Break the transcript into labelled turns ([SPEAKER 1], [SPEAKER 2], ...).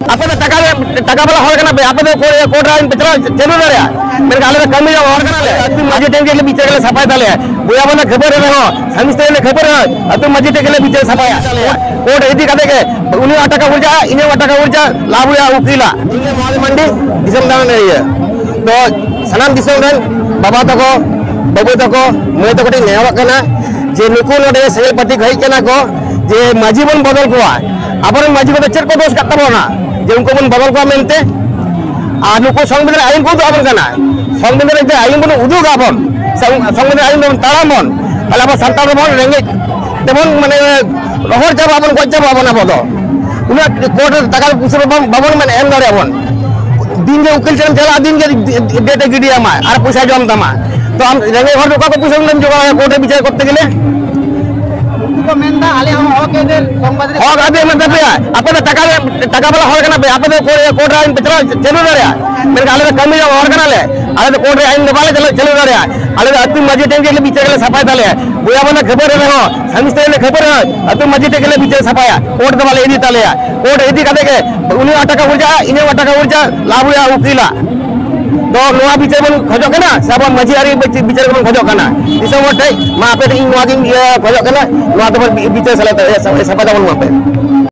[SPEAKER 1] apa taka bala hor kana apa do court आइन पे चलो रे मेरे गाले में कमी और kana ले तुम मजे टेके ले बीच के सफाई डाले बुया बना खबर है हो समिस्ते ले खबर है तुम मजे टेके ले बीच सफाई कोर्ट इदी कदे के उन्हें अटका उर्जा इन्हें अटका उर्जा लाभ या उकीला माल मंडी दिसम दान नहीं है तो सनाम दिसम रन बाबा तको बाबू तको मैं तो कटी नेवा कना जे नुकु नोडे सेल पति गई कना को जे माजी बन बदल को अपन माजी को चेर को दोष करता बोना जे उनको बन बदल को मेनते আর নুকু সংবিধান আইন কো আবন কানা সংবিধান যে আইন বন উদুগ আবন সংবিধান আইন বন তারামন তাহলে আবার সরকার বন রেঙ্গে তেমন মানে রহর যাব আবন কই যাব আবন আবদ উনি কোর্ট টাকা পুসর বাবন মানে এম ধরে আবন দিন যে উকিল চল জেলা দিন যে ডেটে গিডি আমা আর পয়সা জম দামা তো আম রেঙ্গে ঘর লোক কো পুসর নেম জোগা কোর্টে বিচার করতে গেলে को मेंदा आले हम हक एदर संवाद हक आदे में दे अपन टाका वाला हर कना अपन कोर्ट आइन पे चलो रे मेरे गाले में कमी और कना ले आले तो कोर्ट आइन वाले चलो रे आले अति मजे टेके ले बीच के सफाई डाले बुया बना खबर है हो समिस्ते ले खबर है अति मजे टेके ले बीच सफाई कोर्ट वाले इदी ताले कोर्ट इदी कदे के उन्हें अटका उर्जा इन्हें अटका उर्जा लाभ या उकीला तो नोआ बिचार बन खजो कना सब मजियारी बिचार बन खजो कना दिसो वटे मा पे इन नोआ गिन खजो कना नोआ तो बिचार सला सफा बन मा पे